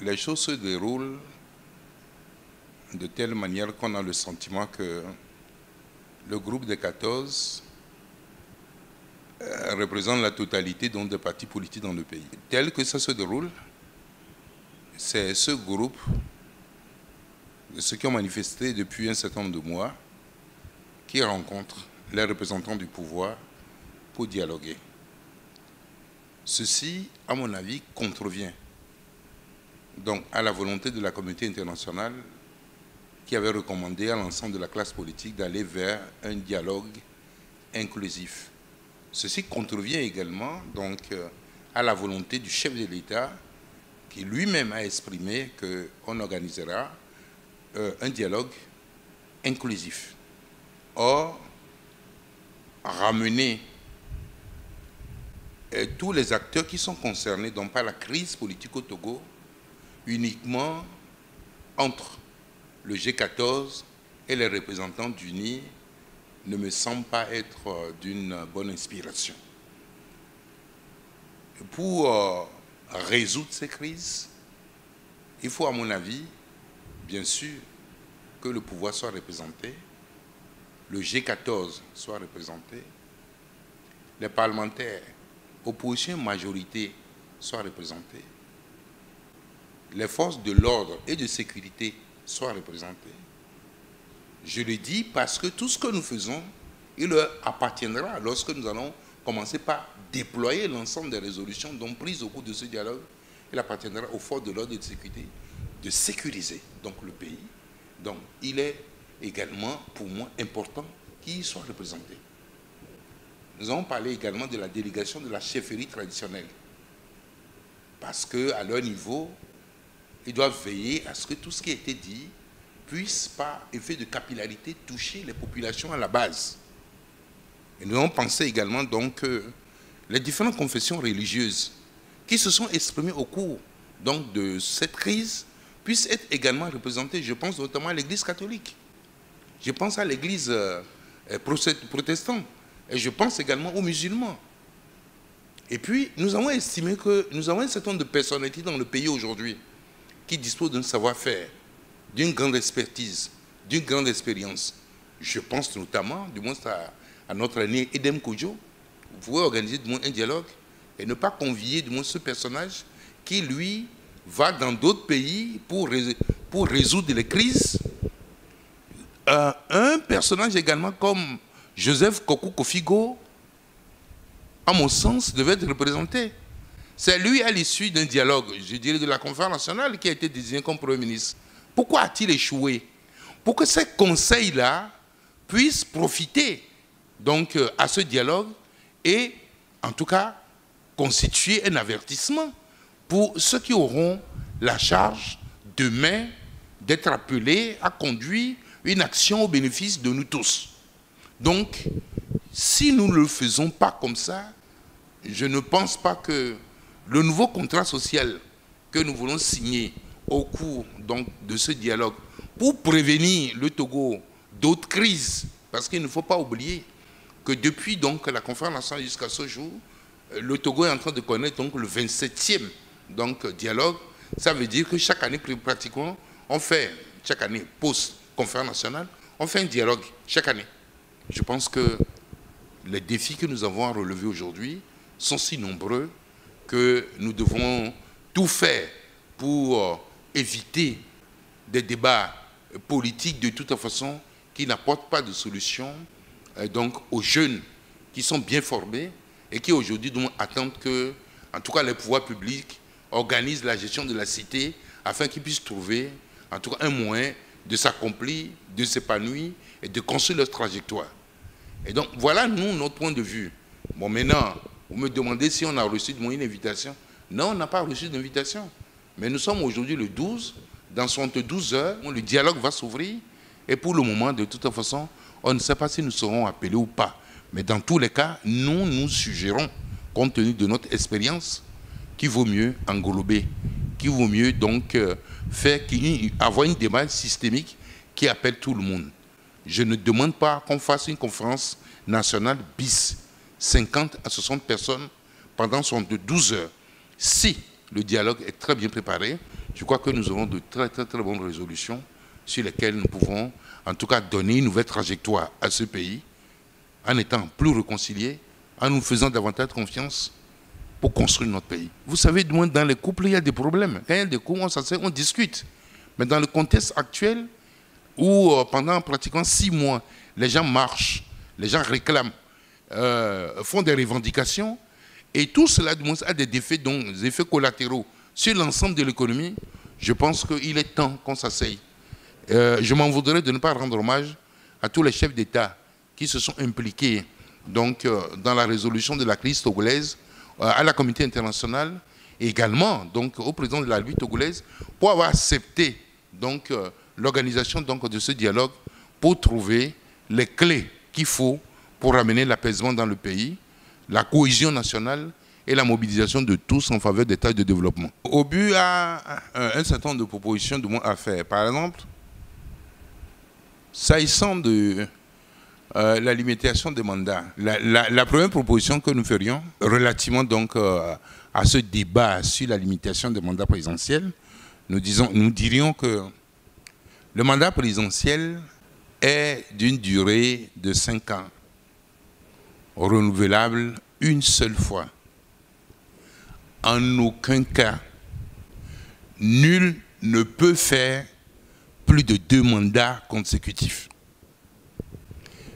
les choses se déroulent de telle manière qu'on a le sentiment que le groupe des 14 représente la totalité donc, des partis politiques dans le pays. Tel que ça se déroule, c'est ce groupe, ceux qui ont manifesté depuis un certain nombre de mois, qui rencontrent les représentants du pouvoir pour dialoguer. Ceci, à mon avis, contrevient donc à la volonté de la communauté internationale qui avait recommandé à l'ensemble de la classe politique d'aller vers un dialogue inclusif. Ceci contrevient également donc, à la volonté du chef de l'État qui lui-même a exprimé qu'on organisera un dialogue inclusif. Or, ramener tous les acteurs qui sont concernés donc, par la crise politique au Togo uniquement entre le G14 et les représentants du NIR ne me semble pas être d'une bonne inspiration. Pour résoudre ces crises, il faut, à mon avis, bien sûr, que le pouvoir soit représenté, le G14 soit représenté, les parlementaires, opposition majorité, soient représentés, les forces de l'ordre et de sécurité soient représentées. Je le dis parce que tout ce que nous faisons, il leur appartiendra lorsque nous allons commencer par déployer l'ensemble des résolutions donc prises au cours de ce dialogue. Il appartiendra aux forces de l'ordre et de sécurité de sécuriser donc, le pays. Donc il est également pour moi important qu'ils soient représentés. Nous avons parlé également de la délégation de la chefferie traditionnelle. Parce qu'à leur niveau, ils doivent veiller à ce que tout ce qui a été dit puisse, par effet de capillarité, toucher les populations à la base. Et nous avons pensé également donc, que les différentes confessions religieuses qui se sont exprimées au cours donc, de cette crise puissent être également représentées. Je pense notamment à l'Église catholique. Je pense à l'Église protestante. Et je pense également aux musulmans. Et puis, nous avons estimé que nous avons un certain nombre de personnalités dans le pays aujourd'hui qui disposent d'un savoir-faire, d'une grande expertise, d'une grande expérience. Je pense notamment, du moins à notre ami Edem Kodjo. Vous pouvez organiser du moins un dialogue et ne pas convier du moins ce personnage qui, lui, va dans d'autres pays pour résoudre les crises. Un personnage également comme Joseph Kokou Kofigo, à mon sens, devait être représenté. C'est lui, à l'issue d'un dialogue, je dirais de la conférence nationale, qui a été désigné comme Premier ministre. Pourquoi a-t-il échoué? Pour que ces conseils-là puissent profiter donc, à ce dialogue et, en tout cas, constituer un avertissement pour ceux qui auront la charge demain d'être appelés à conduire une action au bénéfice de nous tous. Donc, si nous ne le faisons pas comme ça, je ne pense pas que le nouveau contrat social que nous voulons signer au cours donc, de ce dialogue pour prévenir le Togo d'autres crises, parce qu'il ne faut pas oublier que depuis donc, la conférence nationale jusqu'à ce jour, le Togo est en train de connaître donc, le 27e donc, dialogue. Ça veut dire que chaque année, pratiquement, on fait, chaque année, post-conférence nationale, on fait un dialogue chaque année. Je pense que les défis que nous avons à relever aujourd'hui sont si nombreux que nous devons tout faire pour éviter des débats politiques de toute façon qui n'apportent pas de solution donc aux jeunes qui sont bien formés et qui aujourd'hui attendent que, en tout cas, les pouvoirs publics organisent la gestion de la cité afin qu'ils puissent trouver, en tout cas, un moyen de s'accomplir, de s'épanouir et de construire leur trajectoire. Et donc, voilà, nous, notre point de vue. Bon, maintenant, vous me demandez si on a reçu une invitation. Non, on n'a pas reçu d'invitation. Mais nous sommes aujourd'hui le 12. Dans 72 heures, le dialogue va s'ouvrir. Et pour le moment, de toute façon, on ne sait pas si nous serons appelés ou pas. Mais dans tous les cas, nous suggérons, compte tenu de notre expérience, qu'il vaut mieux englober, qu'il vaut mieux donc avoir une démarche systémique qui appelle tout le monde. Je ne demande pas qu'on fasse une conférence nationale bis, 50 à 60 personnes pendant 12 heures. Si le dialogue est très bien préparé, je crois que nous aurons de très bonnes résolutions sur lesquelles nous pouvons en tout cas donner une nouvelle trajectoire à ce pays en étant plus réconciliés, en nous faisant davantage confiance pour construire notre pays. Vous savez, dans les couples, il y a des problèmes. Quand il y a des couples, on s'assied, on discute. Mais dans le contexte actuel, où pendant pratiquement 6 mois, les gens marchent, les gens réclament, font des revendications, et tout cela a des effets collatéraux sur l'ensemble de l'économie, je pense qu'il est temps qu'on s'asseye. Je m'en voudrais de ne pas rendre hommage à tous les chefs d'État qui se sont impliqués donc, dans la résolution de la crise togolaise, à la communauté internationale, et également donc, au président de la République togolaise, pour avoir accepté l'organisation de ce dialogue pour trouver les clés qu'il faut pour ramener l'apaisement dans le pays, la cohésion nationale et la mobilisation de tous en faveur d'État de développement. Au but a un certain nombre de propositions de à faire. Par exemple, s'agissant de la limitation des mandats, la première proposition que nous ferions relativement donc à ce débat sur la limitation des mandats présidentiels, nous dirions que le mandat présidentiel est d'une durée de 5 ans, renouvelable une seule fois. En aucun cas, nul ne peut faire plus de 2 mandats consécutifs.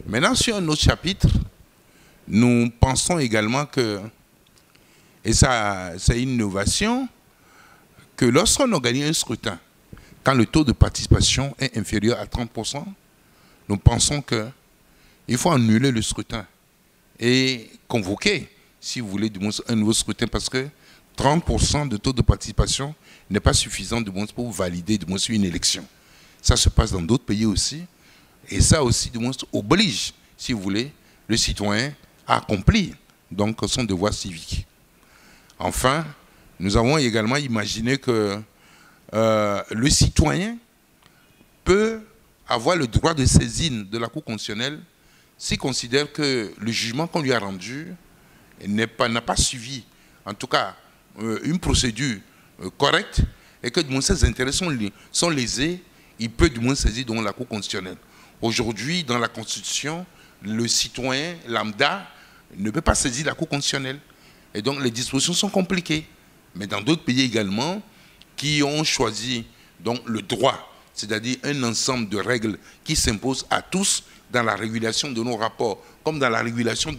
Maintenant, sur un autre chapitre, nous pensons également que, et ça c'est une innovation, que lorsqu'on organise un scrutin, quand le taux de participation est inférieur à 30%, nous pensons qu'il faut annuler le scrutin et convoquer, si vous voulez, un nouveau scrutin, parce que 30% de taux de participation n'est pas suffisant pour valider une élection. Ça se passe dans d'autres pays aussi. Et ça aussi, oblige, si vous voulez, le citoyen à accomplir donc, son devoir civique. Enfin, nous avons également imaginé que le citoyen peut avoir le droit de saisine de la Cour constitutionnelle s'il considère que le jugement qu'on lui a rendu n'a pas suivi, en tout cas, une procédure correcte et que ses intérêts sont lésés, il peut du moins saisir donc, la Cour constitutionnelle. Aujourd'hui, dans la Constitution, le citoyen lambda ne peut pas saisir la Cour constitutionnelle. Et donc, les dispositions sont compliquées. Mais dans d'autres pays également, qui ont choisi donc, le droit, c'est-à-dire un ensemble de règles qui s'imposent à tous dans la régulation de nos rapports, comme dans la régulation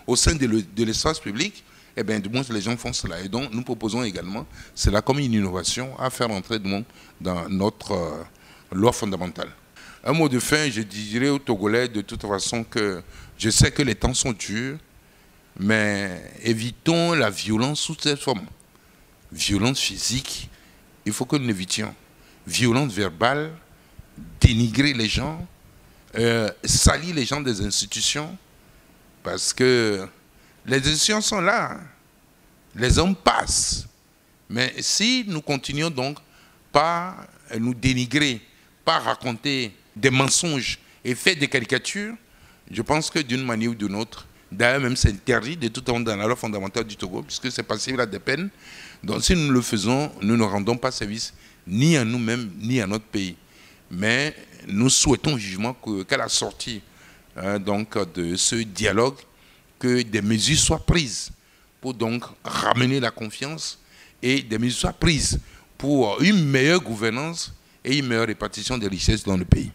au sein de l'espace public, eh bien, du moins, les gens font cela. Et donc, nous proposons également cela comme une innovation à faire entrer dans notre loi fondamentale. Un mot de fin, je dirais aux Togolais de toute façon que je sais que les temps sont durs, mais évitons la violence sous cette forme. Violence physique, il faut que nous l'évitions. Violence verbale, dénigrer les gens, salir les gens des institutions, parce que les institutions sont là, les hommes passent. Mais si nous continuons donc par nous dénigrer, par raconter des mensonges et faire des caricatures, je pense que d'une manière ou d'une autre, d'ailleurs même c'est interdit de tout temps dans la loi fondamentale du Togo, puisque c'est passible à des peines. Donc si nous le faisons, nous ne rendons pas service ni à nous-mêmes, ni à notre pays. Mais nous souhaitons vivement qu'à la sortie donc, de ce dialogue, que des mesures soient prises pour donc ramener la confiance et des mesures soient prises pour une meilleure gouvernance et une meilleure répartition des richesses dans le pays.